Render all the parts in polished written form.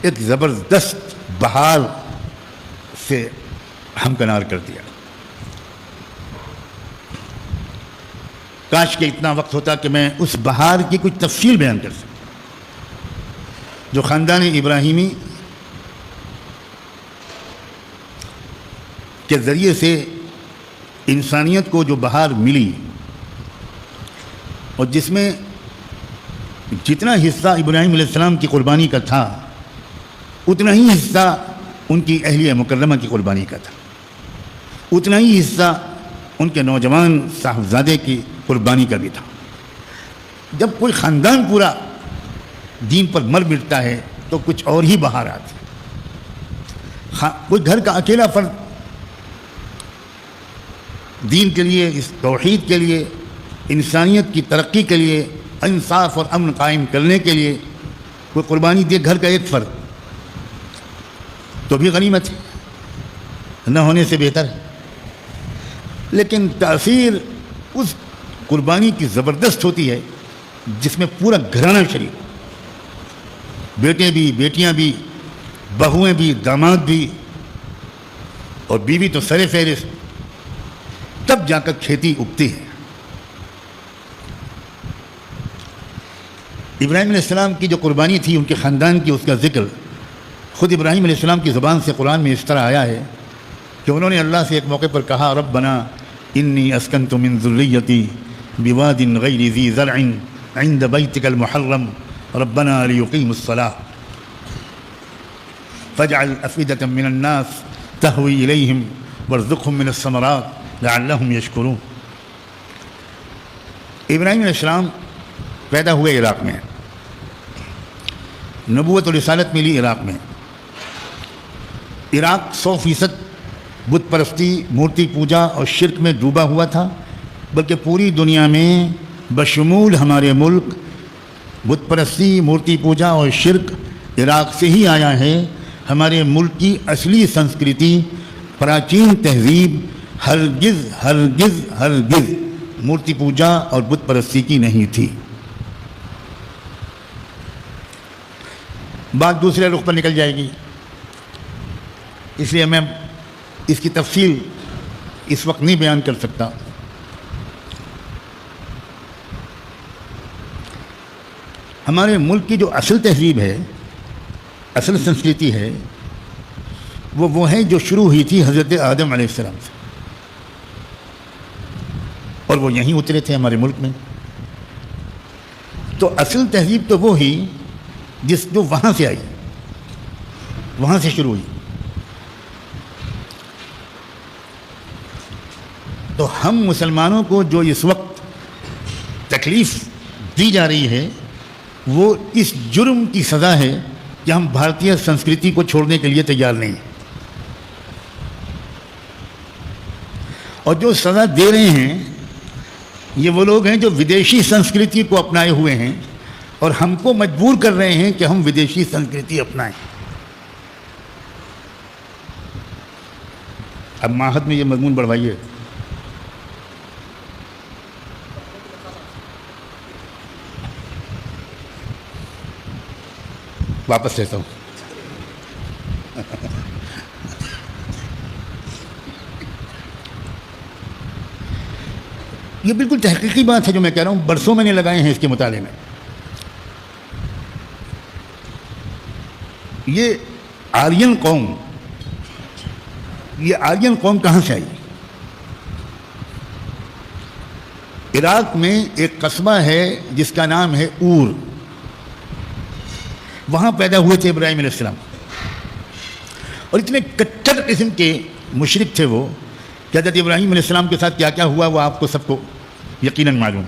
ایک زبردست بہار سے ہمکنار کر دیا. کاش کہ اتنا وقت ہوتا کہ میں اس بہار کی کچھ تفصیل بیان کر سکتا. جو خاندان ابراہیمی کے ذریعے سے انسانیت کو جو بہار ملی اور جس میں جتنا حصہ ابراہیم علیہ السلام کی قربانی کا تھا اتنا ہی حصہ ان کی اہلیہ مکرمہ کی قربانی کا تھا، اتنا ہی حصہ ان کے نوجوان صاحبزادے کی قربانی کا بھی تھا. جب کوئی خاندان پورا دین پر مر مٹتا ہے تو کچھ اور ہی بہار آتی. کوئی گھر کا اکیلا فرد دین کے لیے، اس توحید کے لیے، انسانیت کی ترقی کے لیے، انصاف اور امن قائم کرنے کے لیے کوئی قربانی دے، گھر کا ایک فرد، تو بھی غنیمت ہے، نہ ہونے سے بہتر ہے. لیکن تاثیر اس قربانی کی زبردست ہوتی ہے جس میں پورا گھرانہ شریک، بیٹے بھی، بیٹیاں بھی، بہویں بھی، داماد بھی، اور بیوی تو سر فہرست. تب جا کر کھیتی اگتی ہے. ابراہیم علیہ السلام کی جو قربانی تھی ان کے خاندان کی، اس کا ذکر خود ابراہیم علیہ السلام کی زبان سے قرآن میں اس طرح آیا ہے کہ انہوں نے اللہ سے ایک موقع پر کہا، ربنا انی اسکنت من ذریتی بواد غیر ذی زرع عند بیتک المحرم ربنا لیقیموا الصلاۃ فاجعل افئدة من الناس تهوی الیہم وارزقہم من الثمرات لعلہم یشکرون. ابراہیم علیہ السلام پیدا ہوئے عراق میں، نبوت و رسالت ملی عراق میں. عراق 100% بت پرستی، مورتی پوجا اور شرک میں ڈوبا ہوا تھا، بلکہ پوری دنیا میں بشمول ہمارے ملک بت پرستی، مورتی پوجا اور شرک عراق سے ہی آیا ہے. ہمارے ملک کی اصلی سنسکرتی، پراچین تہذیب ہرگز ہرگز ہرگز مورتی پوجا اور بت پرستی کی نہیں تھی. بات دوسرے رخ پر نکل جائے گی، اس لیے میں اس کی تفصیل اس وقت نہیں بیان کر سکتا. ہمارے ملک کی جو اصل تہذیب ہے، اصل سنسکرتی ہے، وہ ہے جو شروع ہوئی تھی حضرت آدم علیہ السلام سے، اور وہ یہیں اترے تھے ہمارے ملک میں. تو اصل تہذیب تو وہ ہی جو وہاں سے آئی، وہاں سے شروع ہوئی. تو ہم مسلمانوں کو جو اس وقت تکلیف دی جا رہی ہے وہ اس جرم کی سزا ہے کہ ہم بھارتیہ سنسکرتی کو چھوڑنے کے لیے تیار نہیں ہیں. اور جو سزا دے رہے ہیں یہ وہ لوگ ہیں جو ودیشی سنسکرتی کو اپنائے ہوئے ہیں اور ہم کو مجبور کر رہے ہیں کہ ہم ودیشی سنسکرتی اپنائیں. اب معہد میں یہ مضمون بڑھوائیے. واپس لیتا ہوں. یہ بالکل تحقیقی بات ہے جو میں کہہ رہا ہوں، برسوں میں نے لگائے ہیں اس کے مطالعے میں. یہ آرین قوم کہاں سے آئی؟ عراق میں ایک قصبہ ہے جس کا نام ہے اور، وہاں پیدا ہوئے تھے ابراہیم علیہ السلام. اور اتنے کٹر قسم کے مشرک تھے وہ کہ حضرت ابراہیم علیہ السلام کے ساتھ کیا کیا ہوا وہ آپ کو سب کو یقیناً معلوم.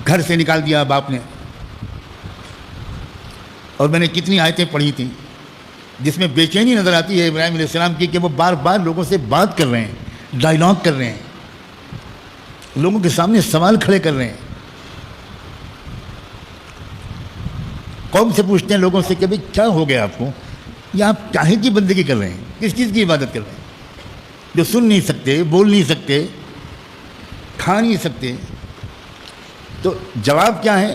گھر سے نکال دیا باپ نے، اور میں نے کتنی آیتیں پڑھی تھیں جس میں بے چینی نظر آتی ہے ابراہیم علیہ السلام کی کہ وہ بار بار لوگوں سے بات کر رہے ہیں، ڈائلاگ کر رہے ہیں، لوگوں کے سامنے سوال کھڑے کر رہے ہیں. قوم سے پوچھتے ہیں لوگوں سے کہ بھئی کیا ہو گیا آپ کو، یا آپ کاہے کی بندگی کر رہے ہیں، کس چیز کی عبادت کر رہے ہیں، جو سن نہیں سکتے، بول نہیں سکتے، کھا نہیں سکتے. تو جواب کیا ہے؟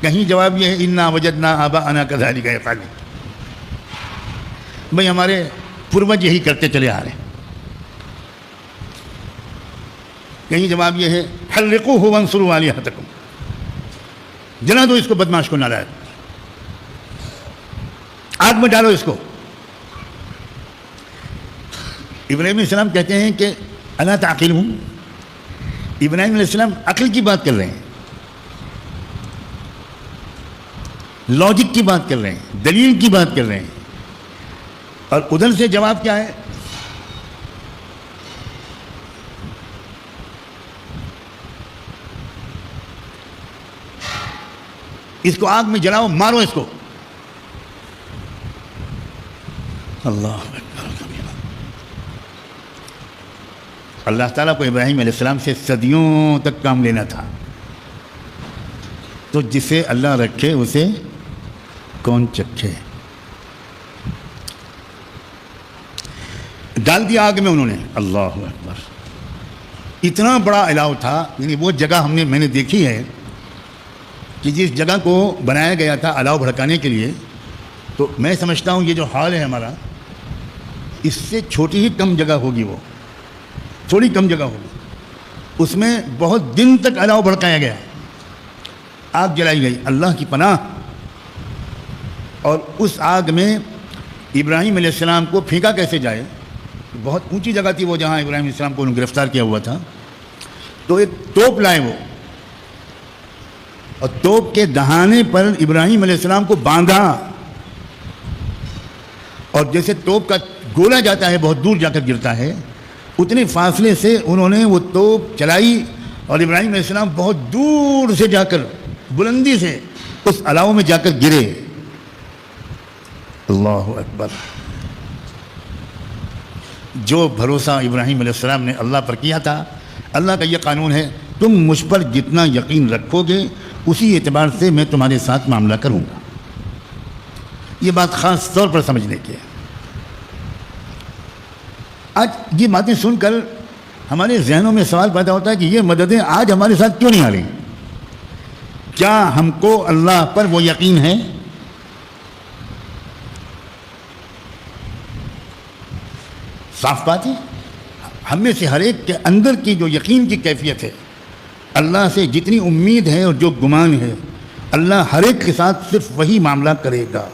کہیں جواب یہ ہے انا وجدنا آباءنا کذالک یفعلون، بھائی ہمارے پروج یہی کرتے چلے آ رہے ہیں۔ کہیں جواب یہ ہے حرقوہ وانصروا آلہتکم، جلا دو اس کو، بدماش کو، نالائق، آگ میں ڈالو اس کو۔ ابراہیم علیہ السلام کہتے ہیں کہ الا تعقلون، ابراہیم علیہ السلام عقل کی بات کر رہے ہیں، لاجک کی بات کر رہے ہیں، دلیل کی بات کر رہے ہیں، اور ادھر سے جواب کیا ہے؟ اس کو آگ میں جلاؤ، مارو اس کو۔ اللہ اکبر کبیرہ۔ اللہ تعالیٰ کو ابراہیم علیہ السلام سے صدیوں تک کام لینا تھا، تو جسے اللہ رکھے اسے کون چکھے۔ ڈال دیا آگ میں انہوں نے، اللہ اکبر۔ اتنا بڑا الاؤ تھا، یعنی وہ جگہ میں نے دیکھی ہے کہ جس جگہ کو بنایا گیا تھا الاؤ بھڑکانے کے لیے، تو میں سمجھتا ہوں یہ جو ہال ہے ہمارا، اس سے چھوٹی ہی کم جگہ ہوگی، وہ تھوڑی کم جگہ ہوگی، اس میں بہت دن تک الاؤ بھڑکایا گیا، آگ جلائی گئی، اللہ کی پناہ۔ اور اس آگ میں ابراہیم علیہ السلام کو پھینکا کیسے جائے؟ بہت اونچی جگہ تھی وہ جہاں ابراہیم علیہ السلام کو انہوں نے گرفتار کیا ہوا تھا، تو ایک توپ لائے وہ، اور توپ کے دہانے پر ابراہیم علیہ السلام کو باندھا، اور جیسے توپ کا گولا جاتا ہے بہت دور جا کر گرتا ہے، اتنے فاصلے سے انہوں نے وہ توپ چلائی، اور ابراہیم علیہ السلام بہت دور سے جا کر بلندی سے اس الاؤ میں جا کر گرے۔ اللہ اکبر۔ جو بھروسہ ابراہیم علیہ السلام نے اللہ پر کیا تھا، اللہ کا یہ قانون ہے، تم مجھ پر جتنا یقین رکھو گے اسی اعتبار سے میں تمہارے ساتھ معاملہ کروں گا۔ یہ بات خاص طور پر سمجھنے کی ہے۔ آج یہ باتیں سن کر ہمارے ذہنوں میں سوال پیدا ہوتا ہے کہ یہ مددیں آج ہمارے ساتھ کیوں نہیں آ رہی؟ کیا ہم کو اللہ پر وہ یقین ہے؟ صاف بات ہے، ہم میں سے ہر ایک کے اندر کی جو یقین کی کیفیت ہے، اللہ سے جتنی امید ہے اور جو گمان ہے، اللہ ہر ایک کے ساتھ صرف وہی معاملہ کرے گا۔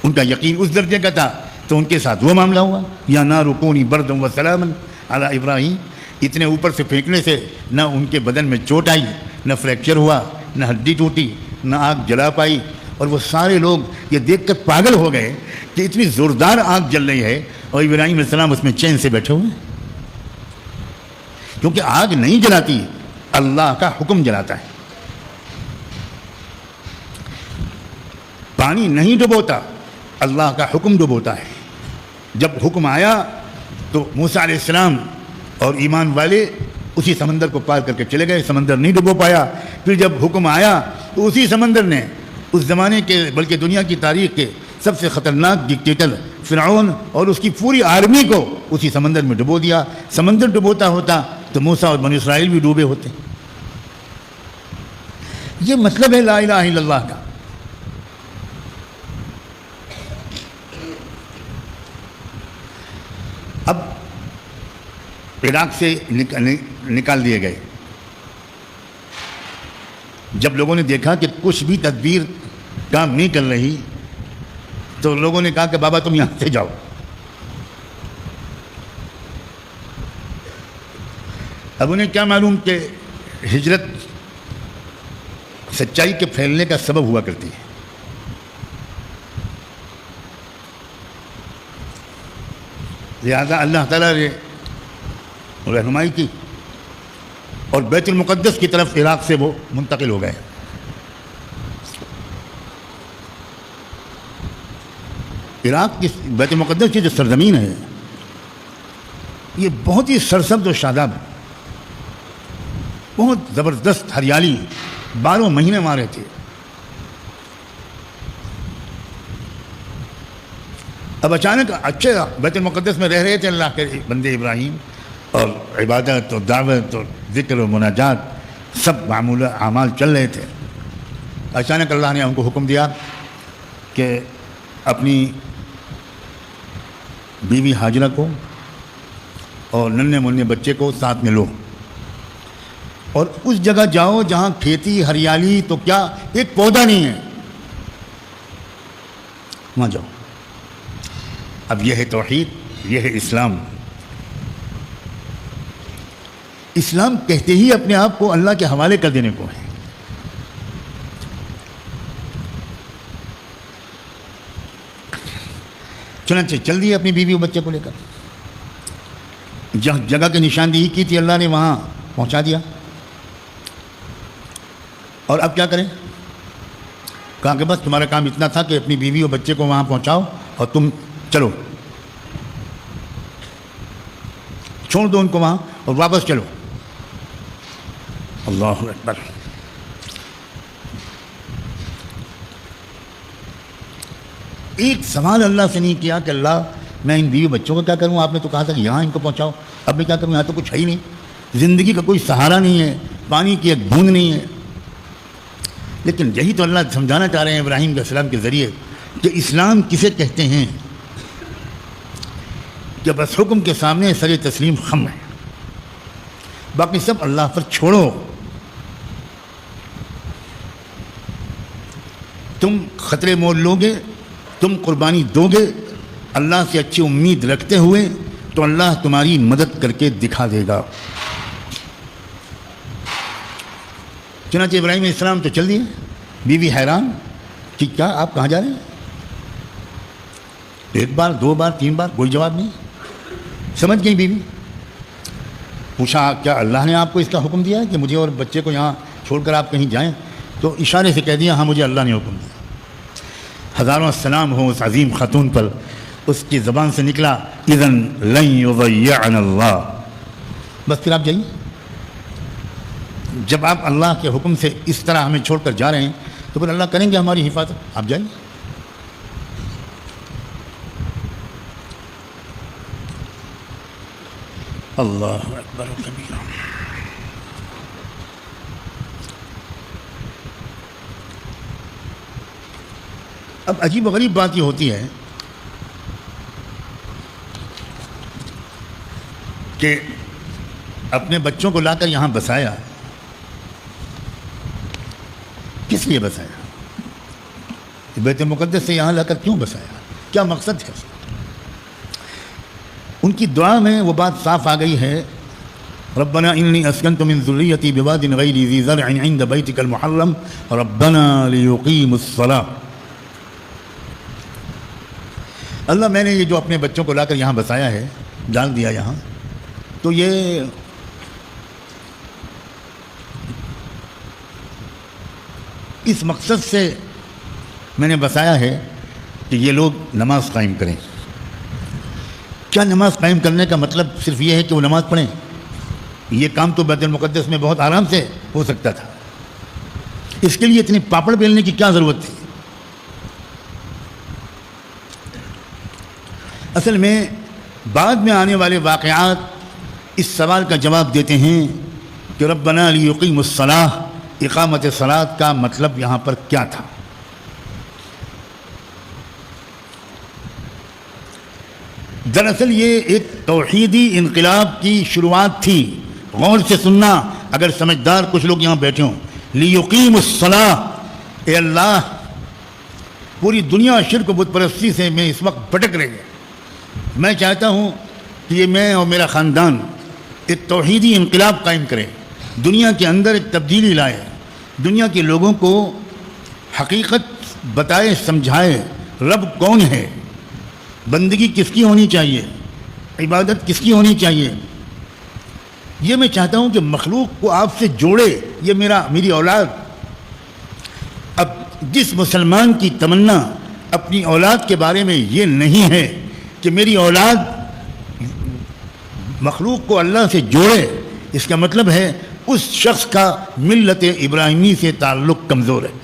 ان کا یقین اس درجے کا تھا تو ان کے ساتھ وہ معاملہ ہوا، یا نار کونی بردا و سلاما علی ابراہیم۔ اتنے اوپر سے پھینکنے سے نہ ان کے بدن میں چوٹ آئی، نہ فریکچر ہوا، نہ ہڈی ٹوٹی، نہ آگ جلا پائی، اور وہ سارے لوگ یہ دیکھ کر پاگل ہو گئے کہ اتنی زوردار آگ جل رہی ہے اور ابراہیم علیہ السلام اس میں چین سے بیٹھے ہوئے ہیں، کیونکہ آگ نہیں جلاتی، اللہ کا حکم جلاتا ہے۔ پانی نہیں ڈبوتا، اللہ کا حکم ڈبوتا ہے۔ جب حکم آیا تو موسیٰ علیہ السلام اور ایمان والے اسی سمندر کو پار کر کے چلے گئے، سمندر نہیں ڈبو پایا۔ پھر جب حکم آیا تو اسی سمندر نے اس زمانے کے بلکہ دنیا کی تاریخ کے سب سے خطرناک ڈکٹیٹر فرعون اور اس کی پوری آرمی کو اسی سمندر میں ڈبو دیا۔ سمندر ڈبوتا ہوتا تو موسیٰ اور بنی اسرائیل بھی ڈوبے ہوتے۔ یہ مطلب ہے لا الہ الا اللہ کا۔ اب عراق سے نکال دیے گئے۔ جب لوگوں نے دیکھا کہ کچھ بھی تدبیر کام نہیں کر رہی تو لوگوں نے کہا کہ بابا تم یہاں سے جاؤ۔ اب انہیں کیا معلوم کہ ہجرت سچائی کے پھیلنے کا سبب ہوا کرتی ہے۔ لہذا اللہ تعالیٰ نے رہنمائی کی اور بیت المقدس کی طرف عراق سے وہ منتقل ہو گئے۔ عراق کی بیت المقدس کی جو سرزمین ہے یہ بہت ہی سرسبز و شاداب ہے، بہت زبردست ہریالی 12 مہینے وہاں رہتی ہے۔ اب اچانک اچھے بیت المقدس میں رہ رہے تھے اللہ کے بندے ابراہیم، اور عبادت اور دعوت اور ذکر و مناجات سب معمول اعمال چل رہے تھے۔ اچانک اللہ نے ان کو حکم دیا کہ اپنی بیوی ہاجرہ کو اور ننھے منھے بچے کو ساتھ میں لو اور اس جگہ جاؤ جہاں کھیتی ہریالی تو کیا ایک پودا نہیں ہے، وہاں جاؤ۔ اب یہ ہے توحید، یہ ہے اسلام۔ اسلام کہتے ہی اپنے آپ کو اللہ کے حوالے کر دینے کو ہے۔ چنانچہ چل دیے اپنی بیوی و بچے کو لے کر، جہاں جگہ کی نشاندہی کی تھی اللہ نے وہاں پہنچا دیا۔ اور اب کیا کریں؟ کہا کہ بس تمہارا کام اتنا تھا کہ اپنی بیوی و بچے کو وہاں پہنچاؤ اور تم چلو، چھوڑ دو ان کو وہاں اور واپس چلو۔ اللہ اکبر۔ ایک سوال اللہ سے نہیں کیا کہ اللہ میں ان بیوی بچوں کو کیا کروں، آپ نے تو کہا تھا کہ یہاں ان کو پہنچاؤ، اب میں کیا کروں، یہاں تو کچھ ہے ہی نہیں، زندگی کا کوئی سہارا نہیں ہے، پانی کی ایک بوند نہیں ہے۔ لیکن یہی تو اللہ سمجھانا چاہ رہے ہیں ابراہیم علیہ السلام کے ذریعے کہ اسلام کسے کہتے ہیں، کہ بس حکم کے سامنے سر تسلیم خم ہے، باقی سب اللہ پر چھوڑو۔ تم خطرے مول لو گے، تم قربانی دو گے اللہ سے اچھی امید رکھتے ہوئے، تو اللہ تمہاری مدد کر کے دکھا دے گا۔ چنانچہ ابراہیم علیہ السلام تو چل دیے، بیوی حیران کہ کیا آپ کہاں جا رہے ہیں؟ ایک بار، دو بار، تین بار، کوئی جواب نہیں۔ سمجھ گئی بیوی، پوچھا کیا اللہ نے آپ کو اس کا حکم دیا ہے کہ مجھے اور بچے کو یہاں چھوڑ کر آپ کہیں جائیں؟ تو اشارے سے کہہ دیا ہاں مجھے اللہ نے حکم دیا۔ ہزاروں السلام ہو اس عظیم خاتون پر، اس کی زبان سے نکلا اذن لن یضیعنا اللہ، بس پھر آپ جائیے۔ جب آپ اللہ کے حکم سے اس طرح ہمیں چھوڑ کر جا رہے ہیں تو پھر اللہ کریں گے ہماری حفاظت، آپ جائیے۔ اللہ اکبر و کبیرہ۔ اب عجیب و غریب بات یہ ہوتی ہے کہ اپنے بچوں کو لا کر یہاں بسایا، کس لیے بسایا؟ بیت المقدس سے یہاں لا کر کیوں بسایا؟ کیا مقصد ہے؟ ان کی دعا میں وہ بات صاف آ گئی ہے، ربنا انی اسکنت من ذریتی بواد غیر ذی زرع عند بیتک المحرم ربنا لیقیموا الصلاۃ۔ اللہ میں نے یہ جو اپنے بچوں کو لا کر یہاں بسایا ہے، ڈال دیا یہاں، تو یہ اس مقصد سے میں نے بسایا ہے کہ یہ لوگ نماز قائم کریں۔ کیا نماز قائم کرنے کا مطلب صرف یہ ہے کہ وہ نماز پڑھیں؟ یہ کام تو بیت المقدس میں بہت آرام سے ہو سکتا تھا، اس کے لیے اتنی پاپڑ بیلنے کی کیا ضرورت تھی؟ اصل میں بعد میں آنے والے واقعات اس سوال کا جواب دیتے ہیں کہ ربنا لیقیموا الصلاۃ، اقامت صلاۃ کا مطلب یہاں پر کیا تھا؟ دراصل یہ ایک توحیدی انقلاب کی شروعات تھی۔ غور سے سننا اگر سمجھدار کچھ لوگ یہاں بیٹھے ہوں۔ لیقیموا الصلاۃ، اے اللہ پوری دنیا شرک و بت پرستی سے میں اس وقت بھٹک رہی ہے، میں چاہتا ہوں کہ یہ میں اور میرا خاندان ایک توحیدی انقلاب قائم کرے، دنیا کے اندر ایک تبدیلی لائے، دنیا کے لوگوں کو حقیقت بتائے، سمجھائے رب کون ہے، بندگی کس کی ہونی چاہیے، عبادت کس کی ہونی چاہیے۔ یہ میں چاہتا ہوں کہ مخلوق کو آپ سے جوڑے، یہ میری اولاد۔ اب جس مسلمان کی تمنا اپنی اولاد کے بارے میں یہ نہیں ہے کہ میری اولاد مخلوق کو اللہ سے جوڑے، اس کا مطلب ہے اس شخص کا ملت ابراہیمی سے تعلق کمزور ہے۔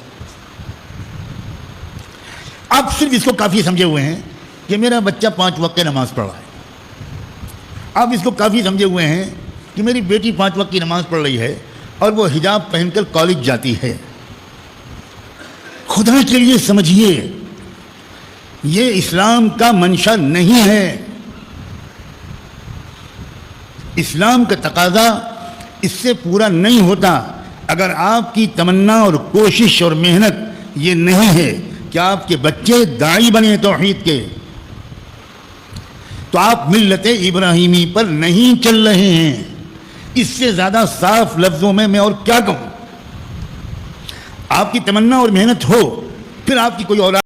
آپ صرف اس کو کافی سمجھے ہوئے ہیں کہ میرا بچہ 5 وقت نماز پڑھ رہا ہے، آپ اس کو کافی سمجھے ہوئے ہیں کہ میری بیٹی 5 وقت کی نماز پڑھ رہی ہے اور وہ حجاب پہن کر کالج جاتی ہے، خدا کے لیے سمجھیے، یہ اسلام کا منشا نہیں ہے۔ اسلام کا تقاضا اس سے پورا نہیں ہوتا اگر آپ کی تمنا اور کوشش اور محنت یہ نہیں ہے کہ آپ کے بچے داعی بنے توحید کے، تو آپ ملت ابراہیمی پر نہیں چل رہے ہیں۔ اس سے زیادہ صاف لفظوں میں اور کیا کہوں؟ آپ کی تمنا اور محنت ہو، پھر آپ کی کوئی اولاد